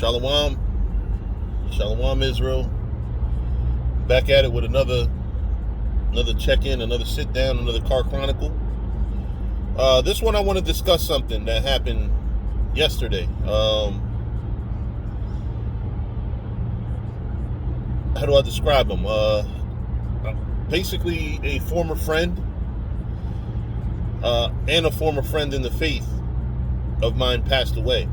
Shalom. Shalom, Israel. Back at it with another check-in, another sit-down, another car chronicle. This one I want to discuss something that happened yesterday. How do I describe him? Basically a former friend and a former friend in the faith of mine passed away.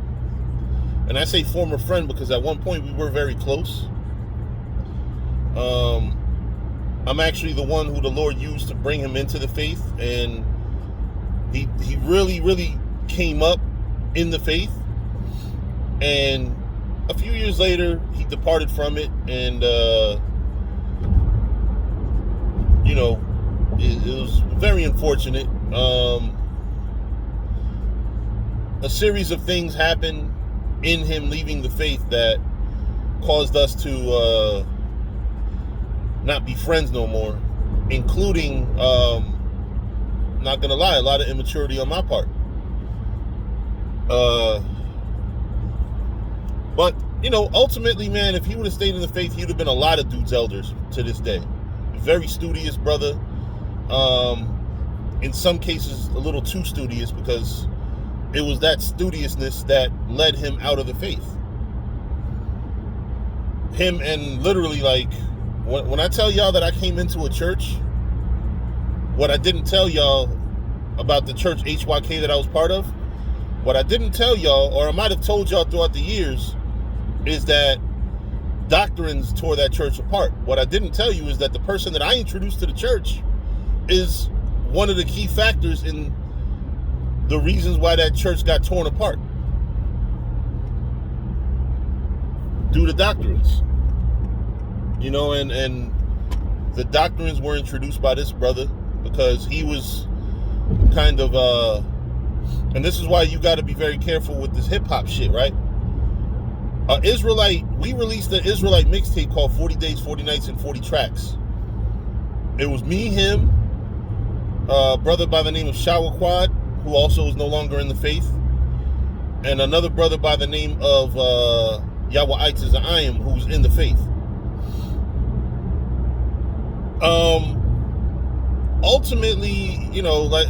And I say former friend because at one point we were very close. I'm actually the one who the Lord used to bring him into the faith, and he really came up in the faith. And a few years later, he departed from it, and it was very unfortunate. A series of things happened in him leaving the faith that caused us to not be friends no more, including, not gonna lie, a lot of immaturity on my part. But ultimately, man, if he would have stayed in the faith, he would have been a lot of dudes' elders to this day. Very studious brother. In some cases, a little too studious, because it was that studiousness that led him out of the faith. Him, and literally, like, when I tell y'all that I came into a church, what I didn't tell y'all about the church HYK that I was part of, what I didn't tell y'all, or I might have told y'all throughout the years, is that doctrines tore that church apart. What I didn't tell you is that the person that I introduced to the church is one of the key factors in the reasons why that church got torn apart. Due to doctrines. And the doctrines were introduced by this brother because he was kind of, and this is why you got to be very careful with this hip-hop shit, right? We released an Israelite mixtape called 40 Days, 40 Nights, and 40 Tracks. It was me, him, a brother by the name of Shawaquad, who also is no longer in the faith, and another brother by the name of Yahweh Zayim, who's in the faith. Ultimately, like,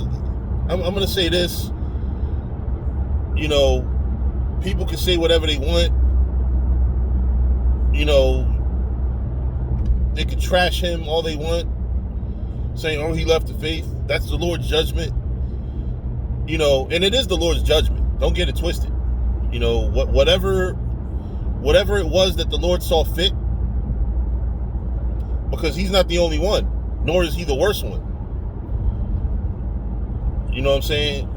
I'm going to say this, people can say whatever they want. They can trash him all they want, saying, oh, he left the faith. That's the Lord's judgment. And it is the Lord's judgment. Don't get it twisted. Whatever it was that the Lord saw fit, because he's not the only one, nor is he the worst one. You know what I'm saying?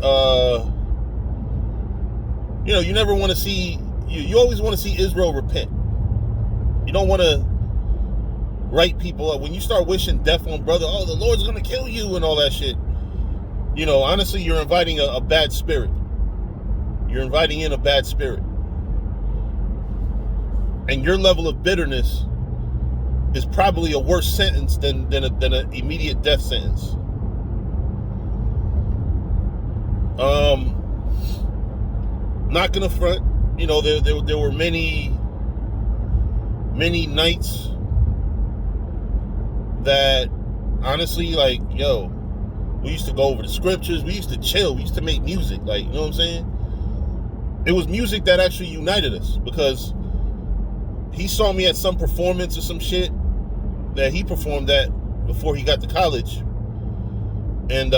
You never want to see, you always want to see Israel repent. You don't want to write people up. When you start wishing death on brother, oh, the Lord's going to kill you and all that shit, honestly, you're inviting a bad spirit. You're inviting in a bad spirit. And your level of bitterness is probably a worse sentence than an immediate death sentence. Not gonna front, there were many nights that honestly, like, we used to go over the scriptures, we used to chill, we used to make music, like, you know what I'm saying? It was music that actually united us, because he saw me at some performance or some shit that he performed at before he got to college. And,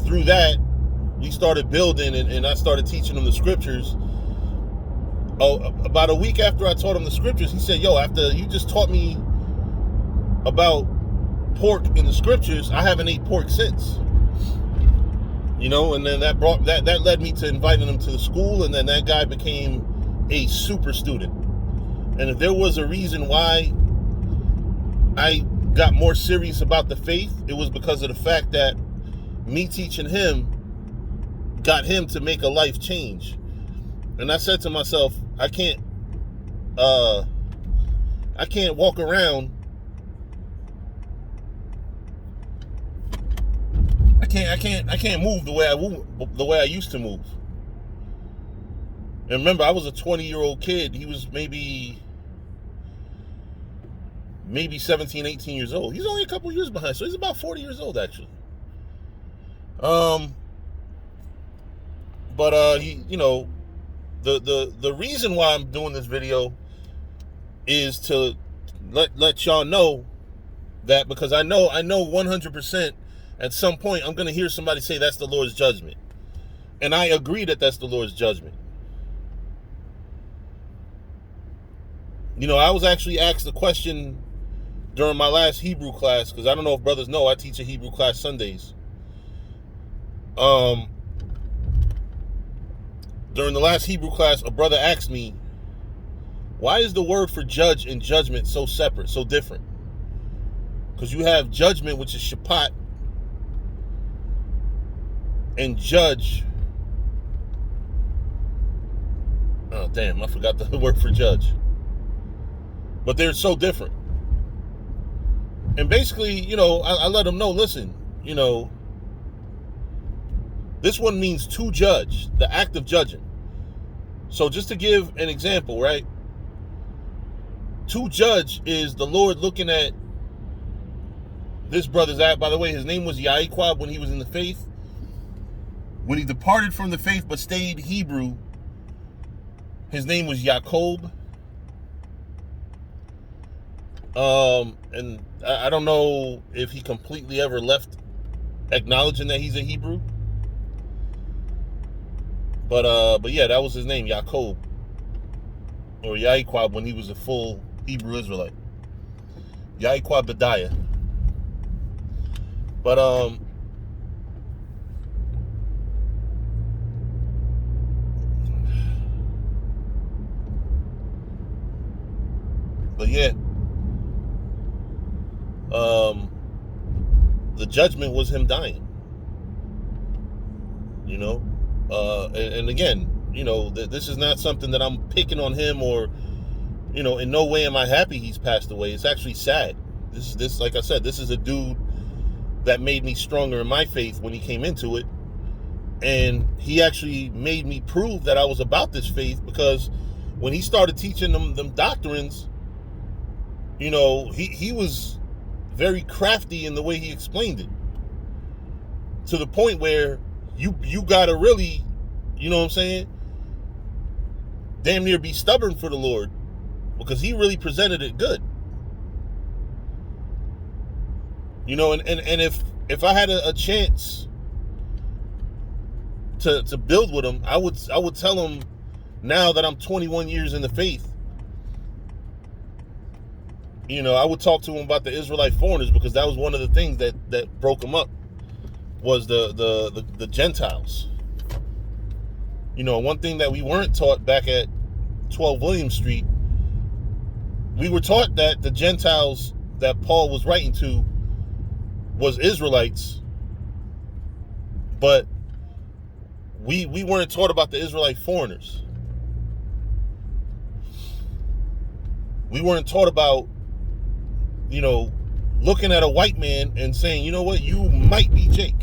through that, we started building, and I started teaching him the scriptures. About a week after I taught him the scriptures, he said, yo, after you just taught me about pork in the scriptures, I haven't ate pork since. And then that led me to inviting him to the school, and then that guy became a super student. And if there was a reason why I got more serious about the faith, it was because of the fact that me teaching him got him to make a life change. And I said to myself, I can't walk around can't move the way I used to move. And remember, I was a 20-year-old kid. He was maybe 17, 18 years old. He's only a couple years behind, so he's about 40 years old actually. But he, the reason why I'm doing this video is to let y'all know that, because I know 100% at some point I'm going to hear somebody say that's the Lord's judgment. And I agree that that's the Lord's judgment. I was actually asked a question during my last Hebrew class, because I don't know if brothers know, I teach a Hebrew class Sundays. During the last Hebrew class, a brother asked me, why is the word for judge and judgment so separate, so different? Because you have judgment, which is shapat, and judge. Oh, damn, I forgot the word for judge. But they're so different. And basically, I let them know, listen, this one means to judge, the act of judging. So just to give an example, right? To judge is the Lord looking at this brother's act. By the way, his name was Yaquab when he was in the faith. When he departed from the faith but stayed Hebrew, his name was Jacob. And I don't know if he completely ever left acknowledging that he's a Hebrew. But yeah, that was his name, Jacob, or Yaquab when he was a full Hebrew Israelite. Yaquab Bediah. But yeah, the judgment was him dying. And again, this is not something that I'm picking on him, or, in no way am I happy he's passed away. It's actually sad. This, like I said, this is a dude that made me stronger in my faith when he came into it. And he actually made me prove that I was about this faith, because when he started teaching them doctrines, he was very crafty in the way he explained it, to the point where you gotta really, damn near be stubborn for the Lord, because he really presented it good. And if I had a chance to build with him, I would tell him, now that I'm 21 years in the faith, I would talk to him about the Israelite foreigners, because that was one of the things that broke him up, was the Gentiles. One thing that we weren't taught back at 12 William Street, we were taught that the Gentiles that Paul was writing to was Israelites, but we weren't taught about the Israelite foreigners. We weren't taught about, looking at a white man and saying, you know what, you might be Jake.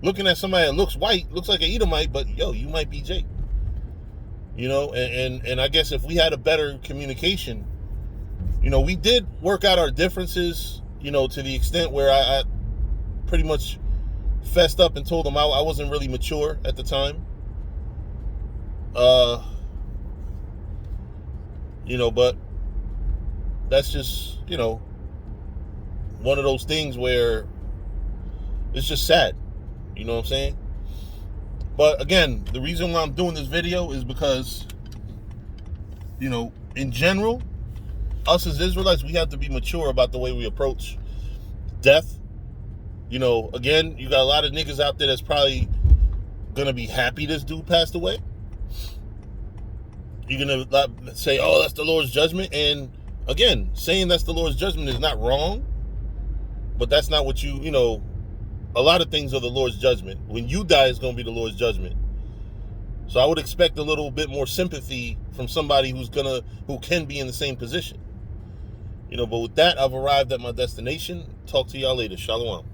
Looking at somebody that looks white, looks like an Edomite, but you might be Jake. And I guess if we had a better communication, we did work out our differences, to the extent where I pretty much fessed up and told them I wasn't really mature at the time. But that's just, one of those things where it's just sad. You know what I'm saying? But again, the reason why I'm doing this video is because, in general, us as Israelites, we have to be mature about the way we approach death. Again, you got a lot of niggas out there that's probably gonna be happy this dude passed away. You're gonna say, oh, that's the Lord's judgment. And again, saying that's the Lord's judgment is not wrong, but that's not what a lot of things are the Lord's judgment. When you die, it's going to be the Lord's judgment. So I would expect a little bit more sympathy from somebody who can be in the same position. But with that, I've arrived at my destination. Talk to y'all later. Shalom.